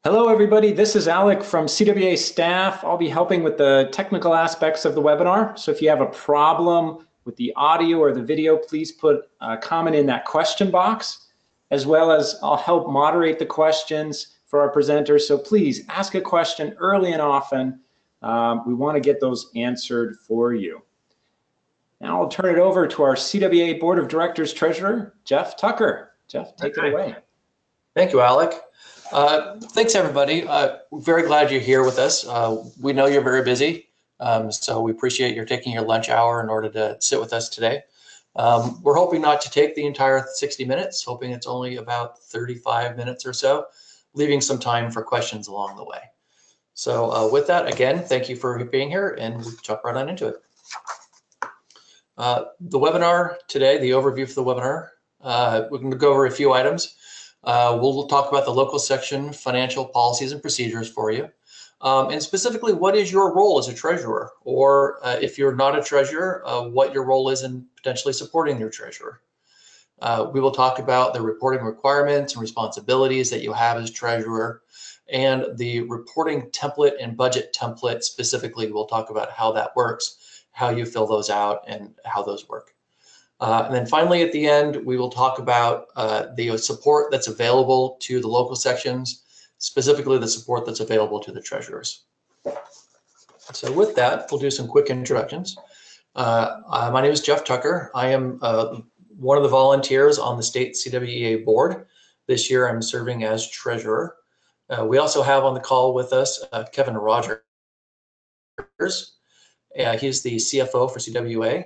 Hello, everybody. This is Alec from CWEA staff. I'll be helping with the technical aspects of the webinar. So if you have a problem with the audio or the video, please put a comment in that question box, as well as I'll help moderate the questions for our presenters. So please ask a question early and often. We want to get those answered for you. Now I'll turn it over to our CWEA Board of Directors Treasurer, Jeff Tucker. Jeff, take it away. Thank you, Alec. Thanks, everybody. We're very glad you're here with us. We know you're very busy, so we appreciate your taking your lunch hour in order to sit with us today. We're hoping not to take the entire 60 minutes, hoping it's only about 35 minutes or so, leaving some time for questions along the way. So with that, again, thank you for being here, and we'll jump right on into it. The webinar today, the overview for the webinar, we're going to go over a few items. We'll talk about the local section financial policies and procedures for you. And specifically, what is your role as a treasurer? Or if you're not a treasurer, what your role is in potentially supporting your treasurer. We will talk about the reporting requirements and responsibilities that you have as treasurer, and the reporting template and budget template specifically. We'll talk about how that works, how you fill those out, and how those work. And then finally, at the end, we will talk about the support that's available to the local sections, specifically the support that's available to the treasurers. So with that, we'll do some quick introductions. My name is Jeff Tucker. I am one of the volunteers on the state CWEA board. This year, I'm serving as treasurer. We also have on the call with us Kevin Rogers. He's the CFO for CWEA.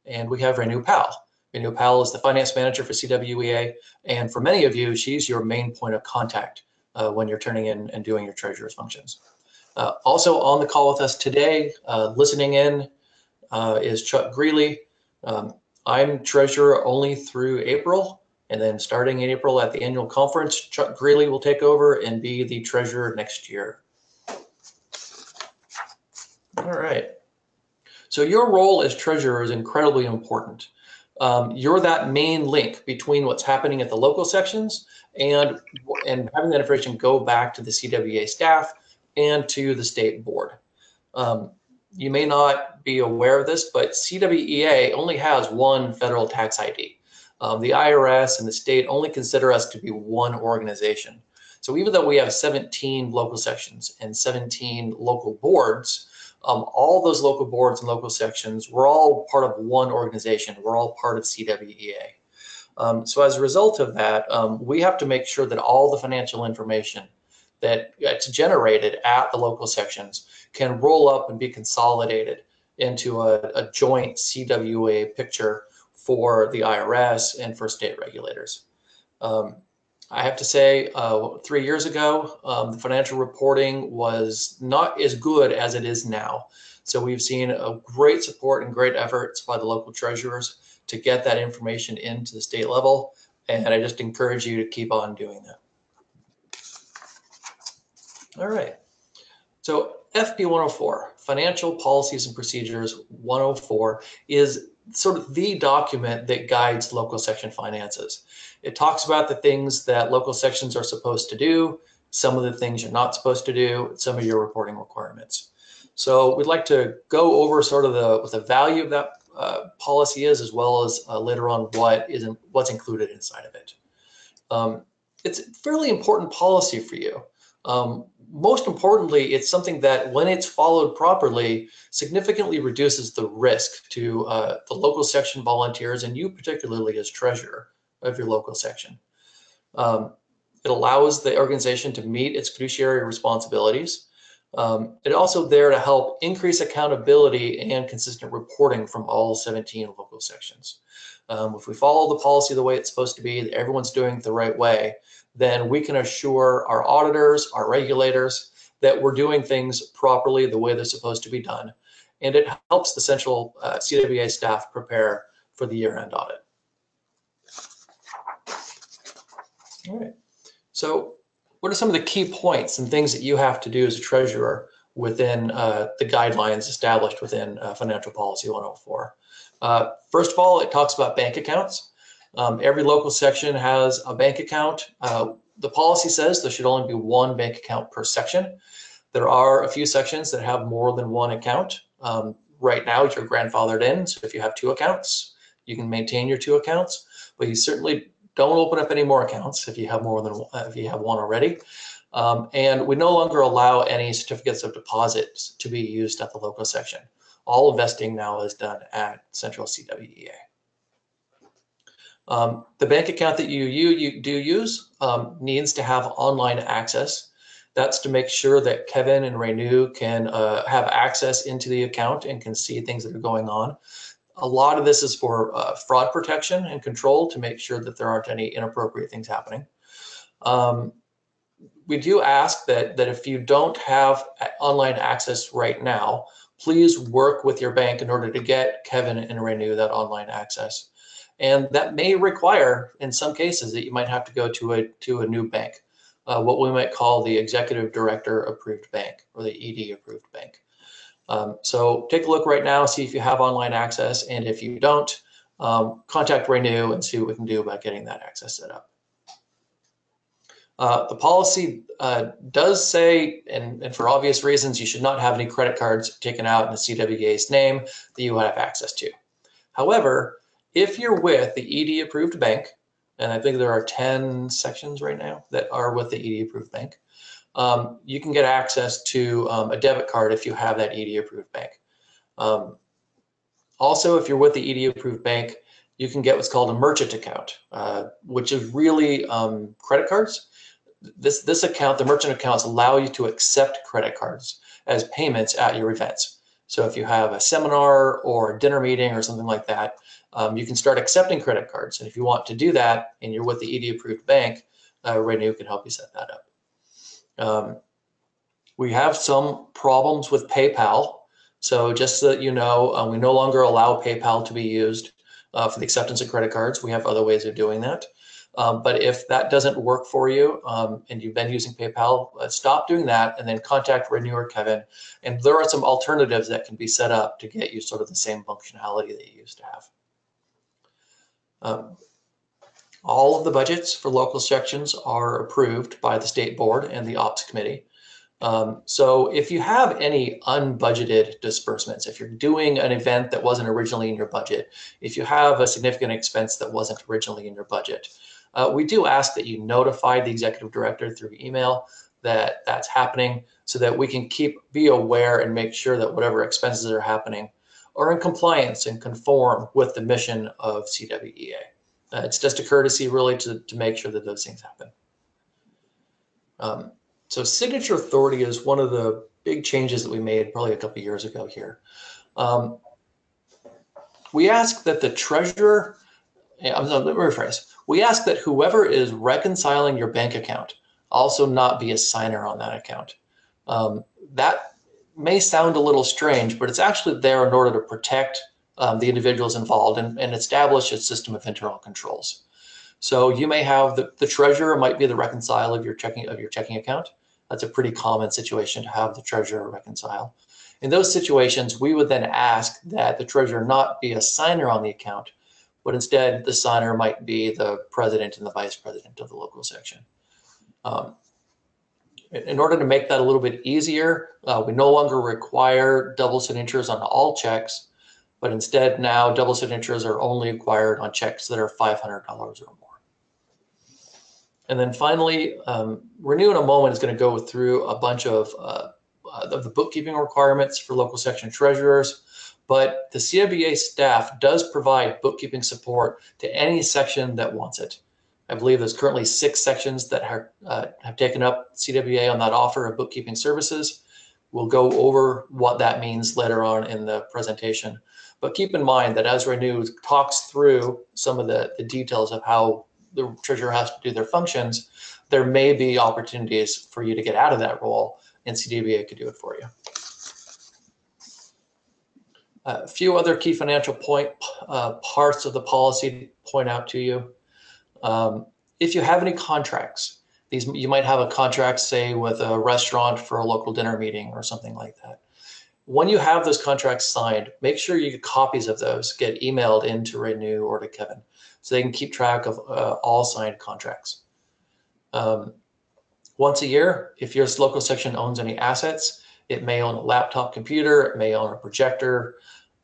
And we have Renu Pal. Renu Pal is the finance manager for CWEA. And for many of you, she's your main point of contact when you're turning in and doing your treasurer's functions. Also on the call with us today, listening in, is Chuck Greeley. I'm treasurer only through April. And then starting in April at the annual conference, Chuck Greeley will take over and be the treasurer next year. All right. So your role as treasurer is incredibly important. You're that main link between what's happening at the local sections and having that information go back to the CWEA staff and to the state board. You may not be aware of this, but CWEA only has one federal tax ID. The IRS and the state only consider us to be one organization. So even though we have 17 local sections and 17 local boards, all those local boards and local sections, we're all part of one organization. We're all part of CWEA. So as a result of that, we have to make sure that all the financial information that's generated at the local sections can roll up and be consolidated into a joint CWEA picture for the IRS and for state regulators. I have to say, 3 years ago, the financial reporting was not as good as it is now. So we've seen a great support and great efforts by the local treasurers to get that information into the state level. And I just encourage you to keep on doing that. All right. So FP 104, Financial Policies and Procedures 104, is sort of the document that guides local section finances. It talks about the things that local sections are supposed to do, some of the things you're not supposed to do, some of your reporting requirements. So we'd like to go over sort of what the value of that policy is, as well as later on what's included inside of it. It's a fairly important policy for you. Most importantly, it's something that when it's followed properly, significantly reduces the risk to the local section volunteers and you particularly as treasurer of your local section. It allows the organization to meet its fiduciary responsibilities. It's also there to help increase accountability and consistent reporting from all 17 local sections. If we follow the policy the way it's supposed to be, that everyone's doing it the right way, then we can assure our auditors, our regulators, that we're doing things properly the way they're supposed to be done. And it helps the central CWEA staff prepare for the year-end audit. All right. So what are some of the key points and things that you have to do as a treasurer within the guidelines established within Financial Policy 104? First of all, it talks about bank accounts. Every local section has a bank account. The policy says there should only be one bank account per section. There are a few sections that have more than one account. Right now, you're grandfathered in, so if you have 2 accounts, you can maintain your 2 accounts, but you certainly don't open up any more accounts if you have more than if you have one already. And we no longer allow any certificates of deposits to be used at the local section. All investing now is done at Central CWEA. The bank account that you do use needs to have online access. That's to make sure that Kevin and Renew can have access into the account and can see things that are going on. A lot of this is for fraud protection and control to make sure that there aren't any inappropriate things happening. We do ask that if you don't have online access right now, please work with your bank in order to get Kevin and Renew that online access. And that may require, in some cases, that you might have to go to a new bank, what we might call the Executive Director Approved Bank or the ED Approved Bank. So take a look right now, see if you have online access, and if you don't, contact Renew and see what we can do about getting that access set up. The policy does say, and for obvious reasons, you should not have any credit cards taken out in the CWEA's name that you have access to. However, if you're with the ED approved bank, and I think there are 10 sections right now that are with the ED approved bank, you can get access to a debit card if you have that ED approved bank. Also, if you're with the ED approved bank, you can get what's called a merchant account, which is really credit cards. This account, the merchant accounts, allow you to accept credit cards as payments at your events. So if you have a seminar or a dinner meeting or something like that, you can start accepting credit cards. And if you want to do that and you're with the ED approved bank, Renew can help you set that up. We have some problems with PayPal. So just so that you know, we no longer allow PayPal to be used for the acceptance of credit cards. We have other ways of doing that. But if that doesn't work for you and you've been using PayPal, stop doing that and then contact Renew or Kevin. And there are some alternatives that can be set up to get you sort of the same functionality that you used to have. All of the budgets for local sections are approved by the state board and the ops committee. So if you have any unbudgeted disbursements, if you're doing an event that wasn't originally in your budget, if you have a significant expense that wasn't originally in your budget, we do ask that you notify the executive director through email that that's happening so that we can be aware and make sure that whatever expenses are happening are in compliance and conform with the mission of CWEA. It's just a courtesy really to make sure that those things happen. So signature authority is one of the big changes that we made probably a couple of years ago here. We ask that the treasurer, let me rephrase. We ask that whoever is reconciling your bank account also not be a signer on that account. That may sound a little strange, but it's actually there in order to protect the individuals involved and establish a system of internal controls. So you may have the treasurer might be the reconciler of your checking account. That's a pretty common situation to have the treasurer reconcile. In those situations, we would then ask that the treasurer not be a signer on the account, but instead the signer might be the president and the vice president of the local section. In order to make that a little bit easier, we no longer require double signatures on all checks, but instead now double signatures are only required on checks that are $500 or more. And then finally, Renew in a moment is going to go through a bunch of the bookkeeping requirements for local section treasurers, but the CWEA staff does provide bookkeeping support to any section that wants it. I believe there's currently 6 sections that have taken up CWEA on that offer of bookkeeping services. We'll go over what that means later on in the presentation. But keep in mind that as Renew talks through some of the details of how the treasurer has to do their functions, there may be opportunities for you to get out of that role, and CWEA could do it for you. A few other key financial parts of the policy to point out to you. If you have any contracts, you might have a contract, say, with a restaurant for a local dinner meeting or something like that. When you have those contracts signed, make sure you get copies of those, get emailed into Renew or to Kevin, so they can keep track of all signed contracts. Once a year, if your local section owns any assets, it may own a laptop computer, it may own a projector.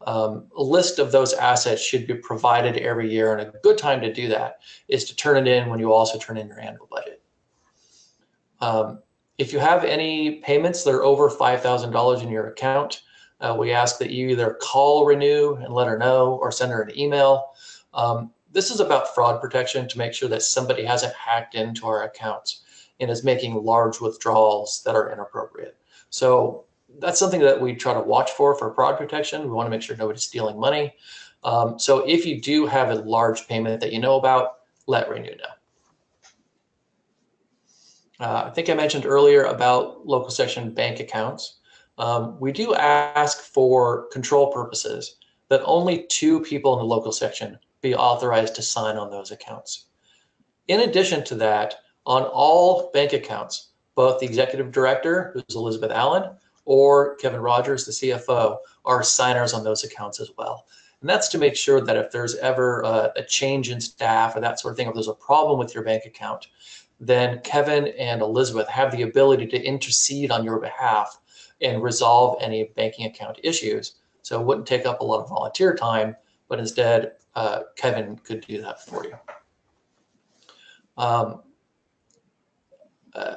A list of those assets should be provided every year, and a good time to do that is to turn it in when you also turn in your annual budget. If you have any payments that are over $5,000 in your account, we ask that you either call Renew and let her know or send her an email. This is about fraud protection to make sure that somebody hasn't hacked into our accounts and is making large withdrawals that are inappropriate. So that's something that we try to watch for fraud protection. We want to make sure nobody's stealing money. So if you do have a large payment that you know about, let Renew know. I think I mentioned earlier about local section bank accounts. We do ask for control purposes that only 2 people in the local section be authorized to sign on those accounts. In addition to that, on all bank accounts, both the executive director, who's Elizabeth Allen, or Kevin Rogers, the CFO, are signers on those accounts as well. And that's to make sure that if there's ever a change in staff or that sort of thing, if there's a problem with your bank account, then Kevin and Elizabeth have the ability to intercede on your behalf and resolve any banking account issues. So it wouldn't take up a lot of volunteer time, but instead Kevin could do that for you.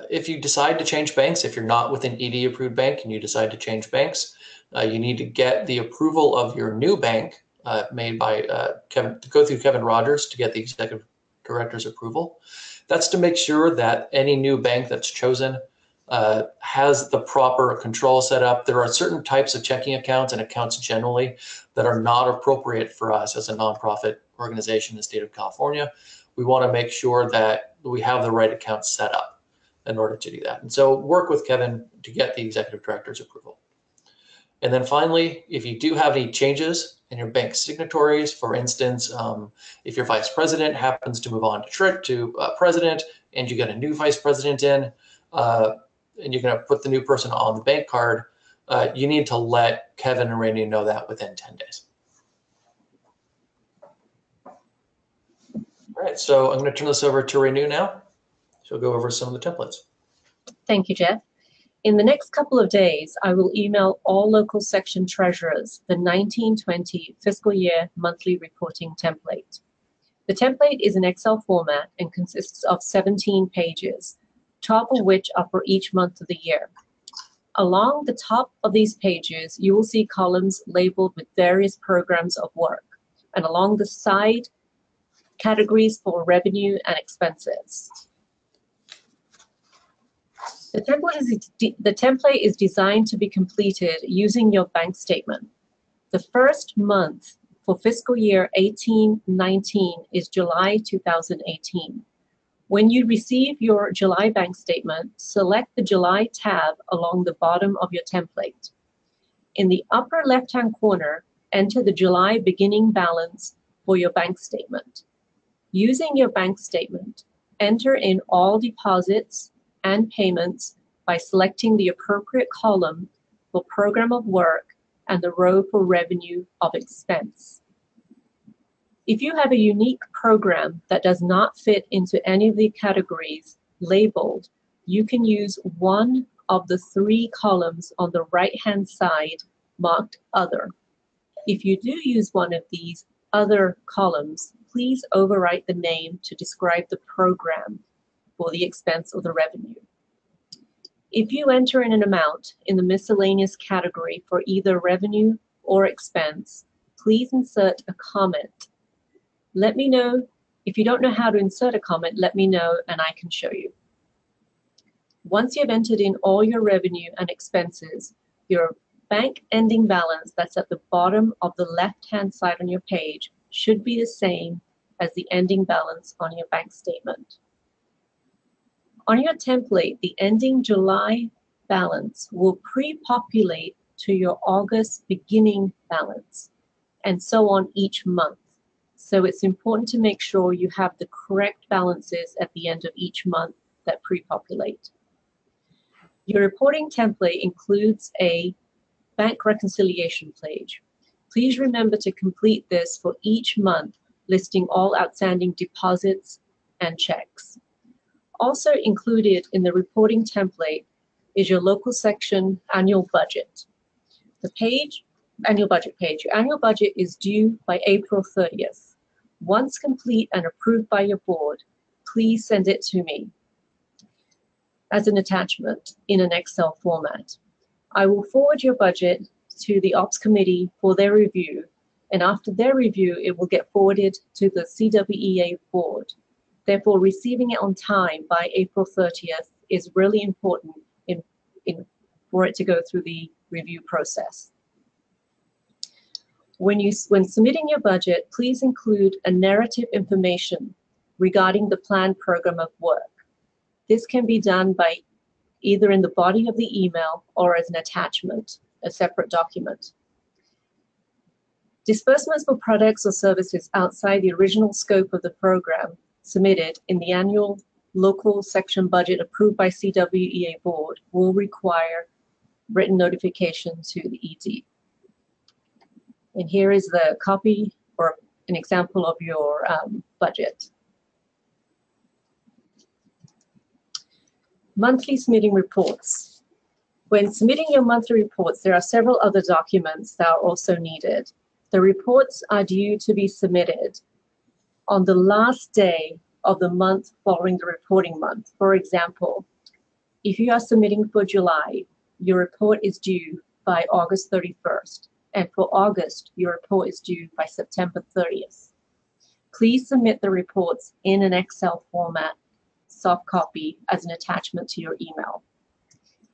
If you decide to change banks, if you're not with an ED approved bank and you decide to change banks, you need to get the approval of your new bank made by Kevin, to go through Kevin Rogers to get the executive director's approval. That's to make sure that any new bank that's chosen has the proper control set up. There are certain types of checking accounts and accounts generally that are not appropriate for us as a nonprofit organization in the state of California. We want to make sure that we have the right accounts set up in order to do that. And so work with Kevin to get the executive director's approval. And then finally, if you do have any changes in your bank signatories, for instance, if your vice president happens to move on to president and you get a new vice president in, and you're going to put the new person on the bank card, you need to let Kevin and Randy know that within 10 days. All right, so I'm going to turn this over to Renew now. She'll go over some of the templates. Thank you, Jeff. In the next couple of days, I will email all local section treasurers the 1920 fiscal year monthly reporting template. The template is an Excel format and consists of 17 pages, 12 of which are for each month of the year. Along the top of these pages, you will see columns labeled with various programs of work, and along the side, categories for revenue and expenses. The template is designed to be completed using your bank statement. The first month for fiscal year 18-19 is July 2018. When you receive your July bank statement, select the July tab along the bottom of your template. In the upper left-hand corner, enter the July beginning balance for your bank statement. Using your bank statement, enter in all deposits and payments by selecting the appropriate column for program of work and the row for revenue of expense. If you have a unique program that does not fit into any of the categories labeled, you can use one of the 3 columns on the right-hand side marked Other. If you do use one of these other columns, please overwrite the name to describe the program for the expense or the revenue. If you enter in an amount in the miscellaneous category for either revenue or expense, please insert a comment. Let me know. If you don't know how to insert a comment, let me know and I can show you. Once you've entered in all your revenue and expenses, your bank ending balance that's at the bottom of the left-hand side on your page should be the same as the ending balance on your bank statement. On your template, the ending July balance will pre-populate to your August beginning balance, and so on each month. So it's important to make sure you have the correct balances at the end of each month that pre-populate. Your reporting template includes a bank reconciliation page. Please remember to complete this for each month, listing all outstanding deposits and checks. Also included in the reporting template is your local section annual budget. Annual budget page. Your annual budget is due by April 30th. Once complete and approved by your board, please send it to me as an attachment in an Excel format. I will forward your budget to the Ops Committee for their review, and after their review, it will get forwarded to the CWEA board. Therefore, receiving it on time by April 30th is really important for it to go through the review process. When submitting your budget, please include a narrative information regarding the planned program of work. This can be done by either in the body of the email or as an attachment, a separate document. Disbursements for products or services outside the original scope of the program submitted in the annual local section budget approved by CWEA board will require written notification to the ED. And here is the copy or an example of your budget. Monthly submitting reports. When submitting your monthly reports, there are several other documents that are also needed. The reports are due to be submitted on the last day of the month following the reporting month. For example, if you are submitting for July, your report is due by August 31st. And for August, your report is due by September 30th. Please submit the reports in an Excel format, soft copy, as an attachment to your email.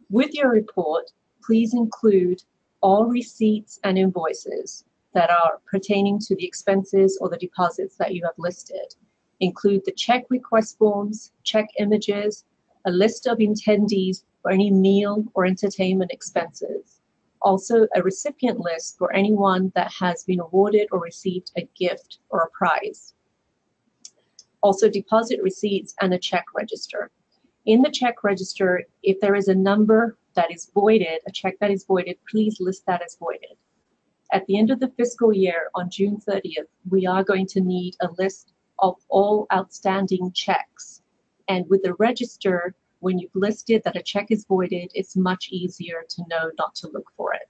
With your report, please include all receipts and invoices that are pertaining to the expenses or the deposits that you have listed. Include the check request forms, check images, a list of attendees for any meal or entertainment expenses. Also, a recipient list for anyone that has been awarded or received a gift or a prize. Also, deposit receipts and a check register. In the check register, if there is a number that is voided, a check that is voided, please list that as voided. At the end of the fiscal year on June 30th, we are going to need a list of all outstanding checks. And with the register, when you've listed that a check is voided, it's much easier to know not to look for it.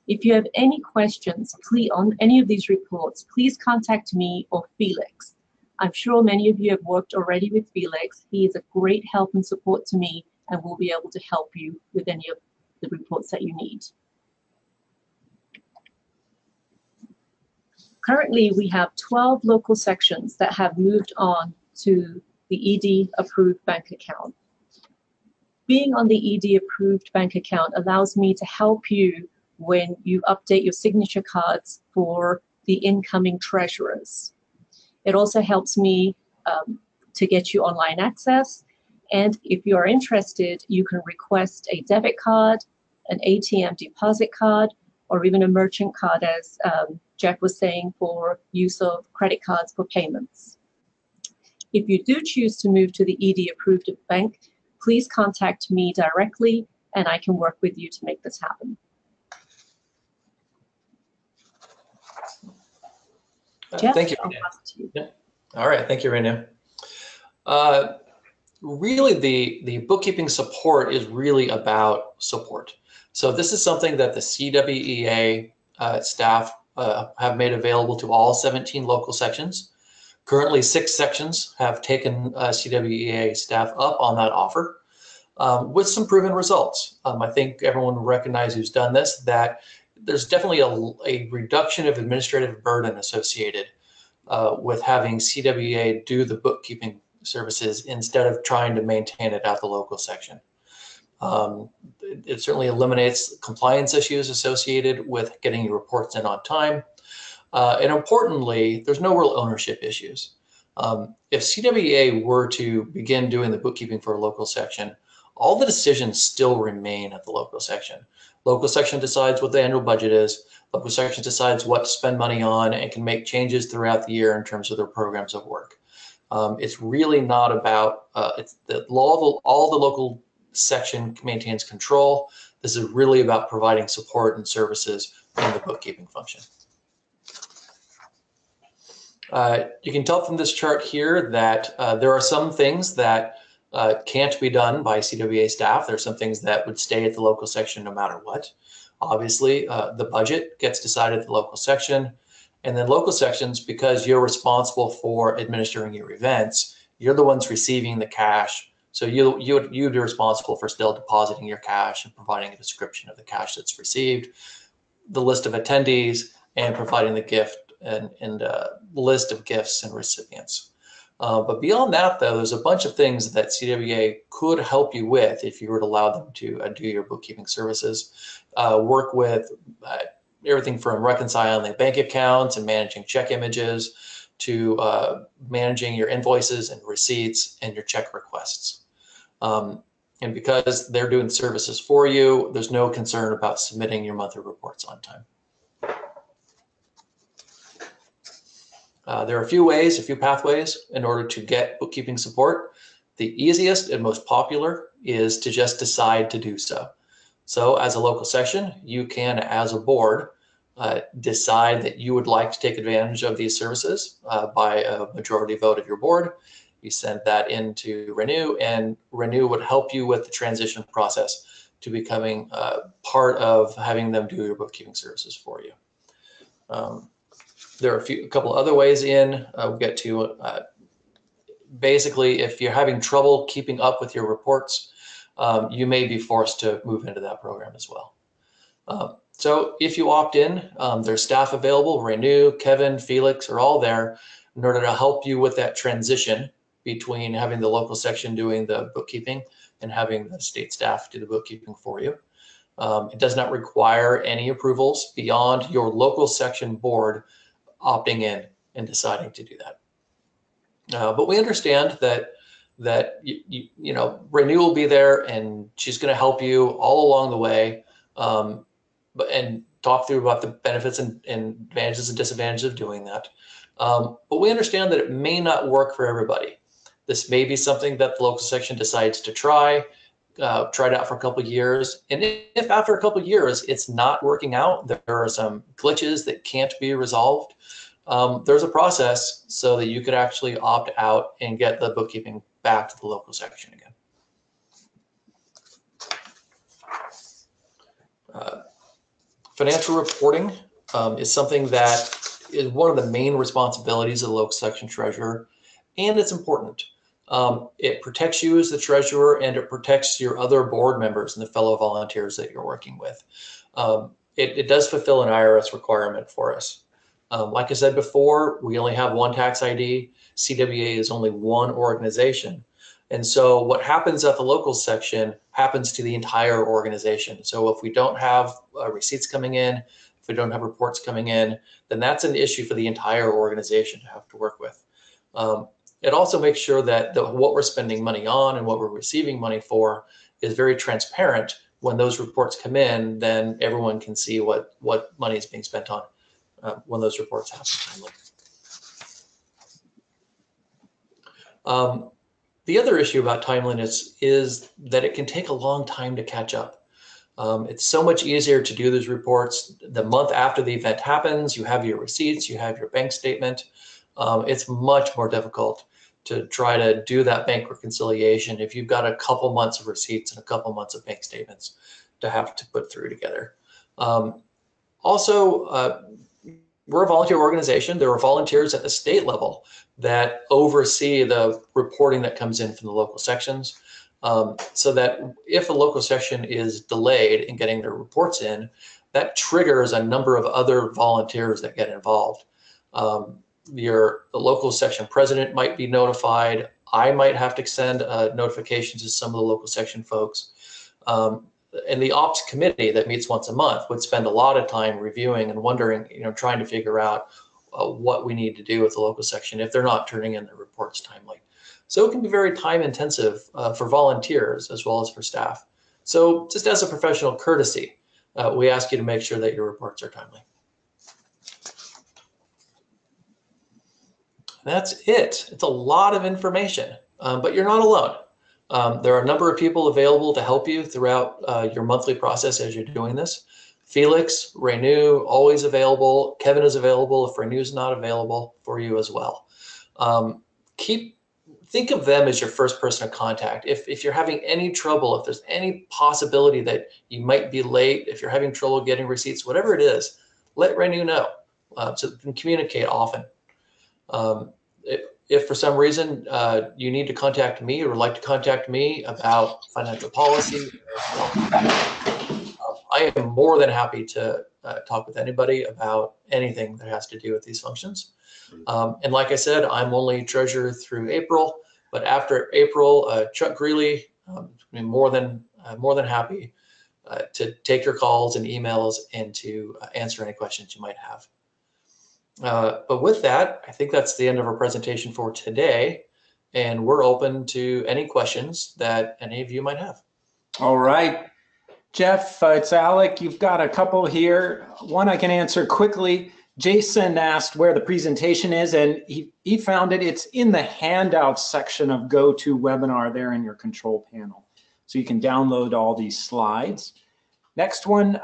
If you have any questions on any of these reports, please contact me or Felix. I'm sure many of you have worked already with Felix. He is a great help and support to me and will be able to help you with any of the reports that you need. Currently, we have 12 local sections that have moved on to the ED approved bank account. Being on the ED approved bank account allows me to help you when you update your signature cards for the incoming treasurers. It also helps me to get you online access. And if you are interested, you can request a debit card, an ATM deposit card, or even a merchant card, as Jeff was saying, for use of credit cards for payments. If you do choose to move to the ED approved bank, please contact me directly and I can work with you to make this happen. Jeff, thank you. I'll pass it to you. Yeah. All right, thank you, Raina. Really, the bookkeeping support is really about support. So this is something that the CWEA staff have made available to all 17 local sections. Currently, 6 sections have taken CWEA staff up on that offer with some proven results. I think everyone will recognize who's done this, that there's definitely a reduction of administrative burden associated with having CWEA do the bookkeeping services instead of trying to maintain it at the local section. It certainly eliminates compliance issues associated with getting your reports in on time. And importantly, there's no real ownership issues. If CWEA were to begin doing the bookkeeping for a local section, all the decisions still remain at the local section. Local section decides what the annual budget is. Local section decides what to spend money on and can make changes throughout the year in terms of their programs of work. It's really not about, it's the law, all the local section maintains control. This is really about providing support and services in the bookkeeping function. You can tell from this chart here that there are some things that can't be done by CWEA staff. There are some things that would stay at the local section no matter what. Obviously, the budget gets decided at the local section. And then local sections, because you're responsible for administering your events, you're the ones receiving the cash. So you'd be responsible for still depositing your cash and providing a description of the cash that's received, the list of attendees, and providing the gift and list of gifts and recipients. But beyond that, though, there's a bunch of things that CWEA could help you with if you were to allow them to do your bookkeeping services. Work with everything from reconciling bank accounts and managing check images to managing your invoices and receipts and your check requests. And because they're doing services for you, there's no concern about submitting your monthly reports on time. There are a few pathways in order to get bookkeeping support. The easiest and most popular is to just decide to do so. So as a local section, you can, as a board, decide that you would like to take advantage of these services by a majority vote of your board. You send that into Renew, and Renew would help you with the transition process to becoming part of having them do your bookkeeping services for you. There are a couple other ways in. We'll get to basically, if you're having trouble keeping up with your reports, you may be forced to move into that program as well. So if you opt in, there's staff available. Renew, Kevin, Felix are all there in order to help you with that transition between having the local section doing the bookkeeping and having the state staff do the bookkeeping for you. It does not require any approvals beyond your local section board opting in and deciding to do that. But we understand that Renew will be there, and she's going to help you all along the way, and talk through about the benefits and advantages and disadvantages of doing that. But we understand that it may not work for everybody. This may be something that the local section decides to try it out for a couple of years. And if after a couple of years it's not working out, there are some glitches that can't be resolved, there's a process so that you could actually opt out and get the bookkeeping back to the local section again. Financial reporting is something that is one of the main responsibilities of the local section treasurer, and it's important. It protects you as the treasurer, and it protects your other board members and the fellow volunteers that you're working with. It does fulfill an IRS requirement for us. Like I said before, we only have one tax ID. CWEA is only one organization. And so what happens at the local section happens to the entire organization. So if we don't have receipts coming in, if we don't have reports coming in, then that's an issue for the entire organization to have to work with. It also makes sure that what we're spending money on and what we're receiving money for is very transparent. When those reports come in, then everyone can see what money is being spent on when those reports happen timely. The other issue about timeliness is that it can take a long time to catch up. It's so much easier to do those reports the month after the event happens. You have your receipts, you have your bank statement. It's much more difficult to try to do that bank reconciliation if you've got a couple months of receipts and a couple months of bank statements to have to put through together. We're a volunteer organization. There are volunteers at the state level that oversee the reporting that comes in from the local sections, so that if a local section is delayed in getting their reports in, that triggers a number of other volunteers that get involved. The local section president might be notified. I might have to send notifications to some of the local section folks. And the ops committee that meets once a month would spend a lot of time reviewing and wondering, trying to figure out what we need to do with the local section if they're not turning in their reports timely. So it can be very time intensive for volunteers as well as for staff. So just as a professional courtesy, we ask you to make sure that your reports are timely. That's it. It's a lot of information, but you're not alone. There are a number of people available to help you throughout your monthly process as you're doing this. Felix, Renew, always available. Kevin is available if Renew's not available for you as well. Think of them as your first person of contact. If you're having any trouble, if there's any possibility that you might be late, if you're having trouble getting receipts, whatever it is, let Renew know so they can communicate often. If for some reason you need to contact me or would like to contact me about financial policy, I am more than happy to talk with anybody about anything that has to do with these functions. And like I said, I'm only treasurer through April, but after April, Chuck Greeley, I'm more than happy to take your calls and emails and to answer any questions you might have. But with that, I think that's the end of our presentation for today, and we're open to any questions that any of you might have. All right. Jeff, it's Alec. You've got a couple here. One I can answer quickly. Jason asked where the presentation is, and he found it. It's in the handouts section of GoToWebinar there in your control panel. So you can download all these slides. Next one,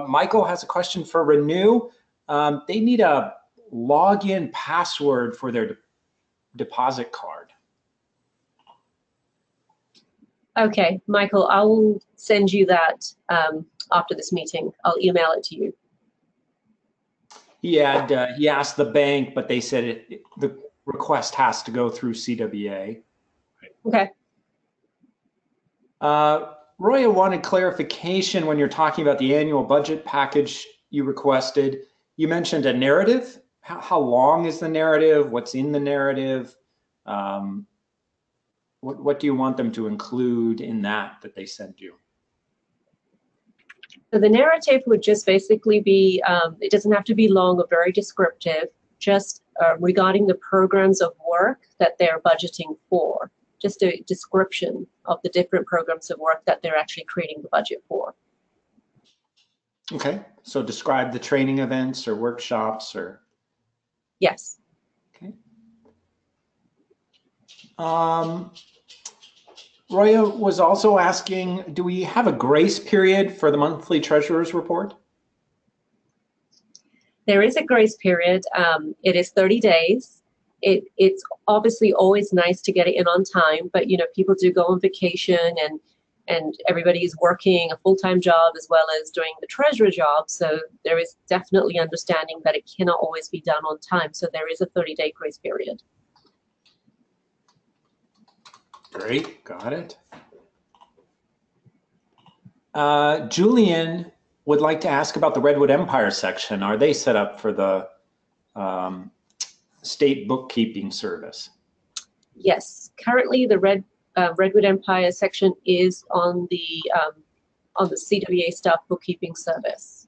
Michael has a question for Renew. They need a login password for their deposit card. Okay, Michael, I will send you that after this meeting. I'll email it to you. He asked the bank, but they said the request has to go through CWEA. Okay. Roya wanted clarification when you're talking about the annual budget package you requested. You mentioned a narrative. How long is the narrative? What's in the narrative? What do you want them to include in that they send you? So the narrative would just basically be, it doesn't have to be long or very descriptive, just regarding the programs of work that they're budgeting for, just a description of the different programs of work that they're actually creating the budget for. Okay, so describe the training events or workshops or? Yes. Okay. Roya was also asking, do we have a grace period for the monthly treasurer's report? There is a grace period. It is 30 days. It's obviously always nice to get it in on time, but you know, people do go on vacation and everybody is working a full-time job as well as doing the treasurer job. So there is definitely understanding that it cannot always be done on time. So there is a 30-day grace period. Great, got it. Julian would like to ask about the Redwood Empire section. Are they set up for the state bookkeeping service? Yes, currently the Redwood Empire section is on the CWEA staff bookkeeping service.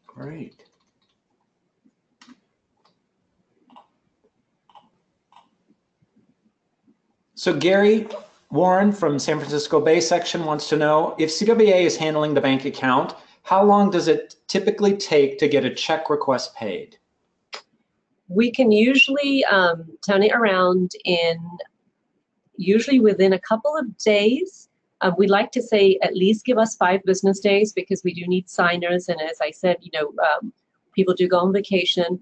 Great. So Gary Warren from San Francisco Bay section wants to know, if CWEA is handling the bank account, how long does it typically take to get a check request paid? We can usually turn it around usually within a couple of days. We'd like to say at least give us 5 business days because we do need signers. And as I said, you know, people do go on vacation.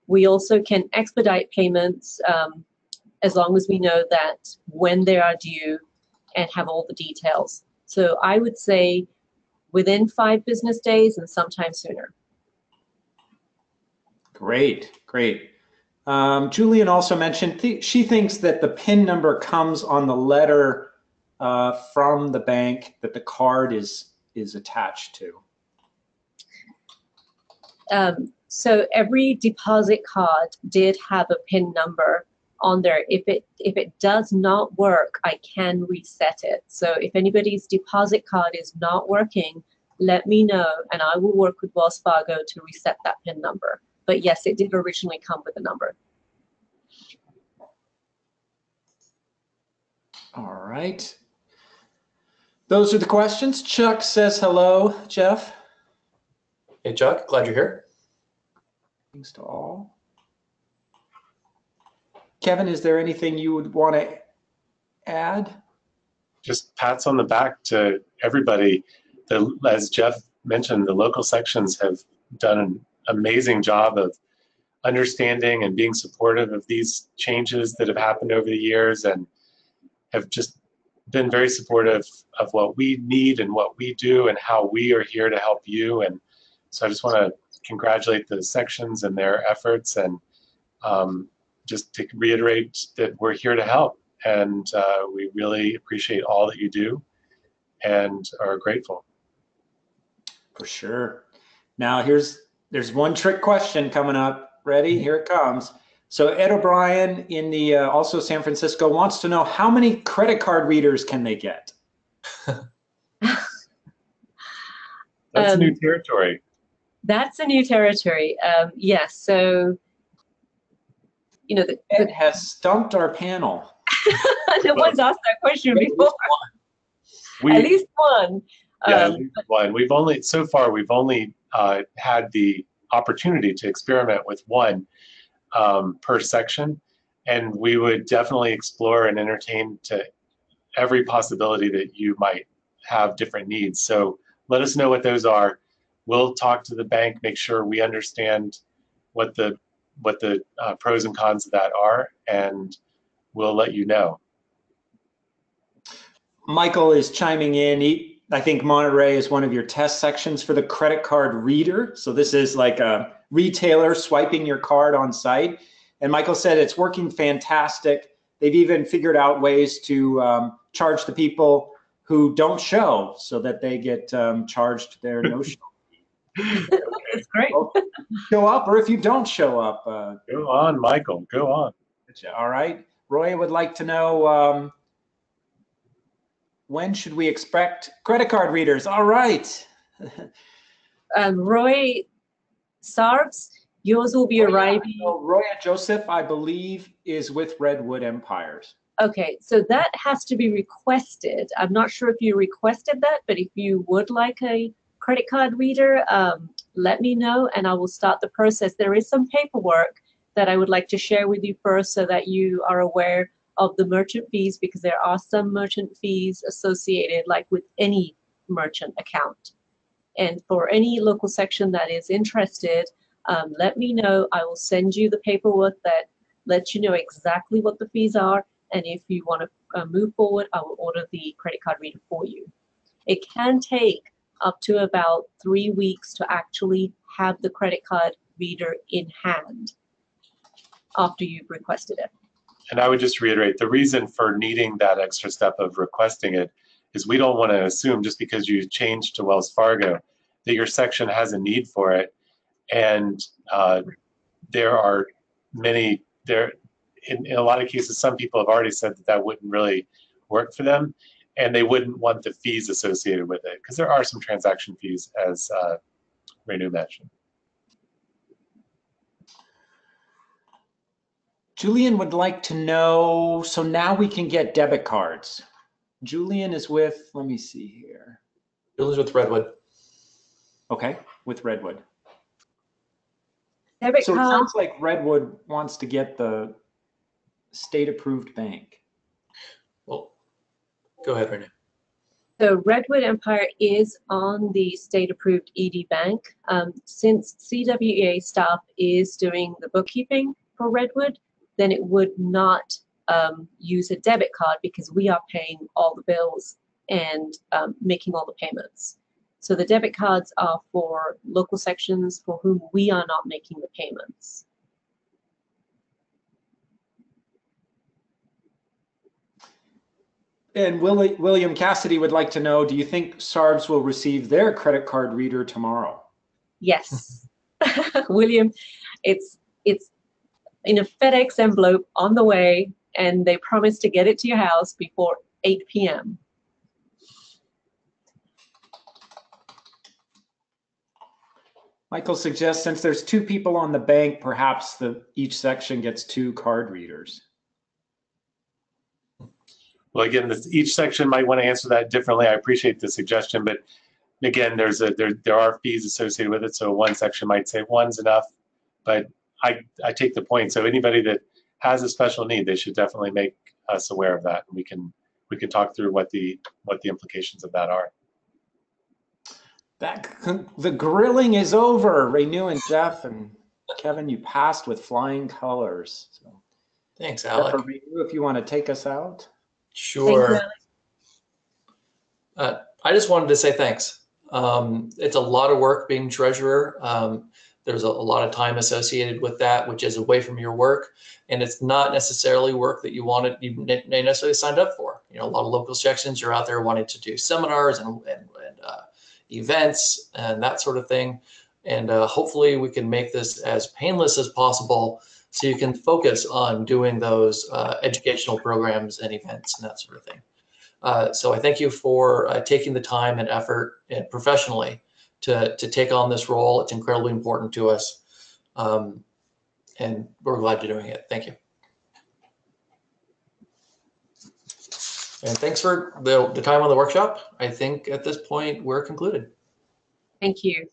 We also can expedite payments as long as we know that when they are due and have all the details. So I would say within 5 business days and sometime sooner. Great, great. Julian also mentioned she thinks that the PIN number comes on the letter from the bank that the card is attached to. So every deposit card did have a PIN number on there. If it does not work, I can reset it. So if anybody's deposit card is not working, let me know and I will work with Wells Fargo to reset that PIN number. But yes, it did originally come with a number. All right. Those are the questions. Chuck says hello, Jeff. Hey, Chuck, glad you're here. Thanks to all. Kevin, is there anything you would want to add? Just pats on the back to everybody. as Jeff mentioned, the local sections have done an amazing job of understanding and being supportive of these changes that have happened over the years, and have just been very supportive of what we need and what we do and how we are here to help you. And so I just want to congratulate the sections and their efforts, and just to reiterate that we're here to help, and we really appreciate all that you do and are grateful. For sure. Now there's one trick question coming up. Ready? Here it comes. So Ed O'Brien in the also San Francisco wants to know, how many credit card readers can they get? That's new territory. That's a new territory. Yes. So, you know, Ed has stumped our panel. no one's asked that question before. At least one. Yeah, at least one. We've only had the opportunity to experiment with one per section, and we would definitely explore and entertain to every possibility that you might have different needs. So let us know what those are. We'll talk to the bank, make sure we understand what the pros and cons of that are, and we'll let you know. Michael is chiming in. I think Monterey is one of your test sections for the credit card reader. So this is like a retailer swiping your card on site. And Michael said it's working fantastic. They've even figured out ways to charge the people who don't show, so that they get charged their no-show. That's great. Well, show up, or if you don't show up. Go on, Michael. Go on. All right. Roy would like to know, when should we expect credit card readers? All right. Roy Sarbs, yours will be arriving. Roy Joseph, I believe, is with Redwood Empires. Okay, so that has to be requested. I'm not sure if you requested that, but if you would like a credit card reader, let me know and I will start the process. There is some paperwork that I would like to share with you first, so that you are aware of the merchant fees, because there are some merchant fees associated, like with any merchant account. And for any local section that is interested, let me know. I will send you the paperwork that lets you know exactly what the fees are. And if you want to move forward, I will order the credit card reader for you. It can take up to about 3 weeks to actually have the credit card reader in hand after you've requested it. And I would just reiterate, the reason for needing that extra step of requesting it is we don't want to assume just because you changed to Wells Fargo that your section has a need for it. And there are many, in a lot of cases, some people have already said that that wouldn't really work for them, and they wouldn't want the fees associated with it, because there are some transaction fees, as Renu mentioned. Julian would like to know, so now we can get debit cards. Julian is with, let me see here. Julian's with Redwood. Okay, with Redwood. Debit So it card. sounds like Redwood wants to get the state-approved bank. Well, go ahead, Renu. So Redwood Empire is on the state-approved ED bank. Since CWEA staff is doing the bookkeeping for Redwood, then it would not use a debit card, because we are paying all the bills and making all the payments. So the debit cards are for local sections for whom we are not making the payments. And William Cassidy would like to know, do you think SARBs will receive their credit card reader tomorrow? Yes. William, it's in a FedEx envelope on the way, and they promise to get it to your house before 8 p.m. Michael suggests, since there's 2 people on the bank, perhaps each section gets 2 card readers. Well, again, each section might want to answer that differently. I appreciate the suggestion, but again, there are fees associated with it. So one section might say one's enough, but I take the point. So anybody that has a special need, they should definitely make us aware of that. And we can talk through what the implications of that are. The grilling is over. Renew and Jeff and Kevin, you passed with flying colors. So, Thanks, Jeff Alec. or Renew, if you want to take us out. Sure. Thank you, I just wanted to say thanks. It's a lot of work being treasurer. There's a lot of time associated with that, which is away from your work. And it's not necessarily work that you necessarily signed up for. You know, a lot of local sections, you're out there wanting to do seminars and events and that sort of thing. And hopefully we can make this as painless as possible so you can focus on doing those educational programs and events and that sort of thing. So I thank you for taking the time and effort and professionally to take on this role. It's incredibly important to us. And we're glad you're doing it. Thank you. And thanks for the time on the workshop. I think at this point we're concluded. Thank you.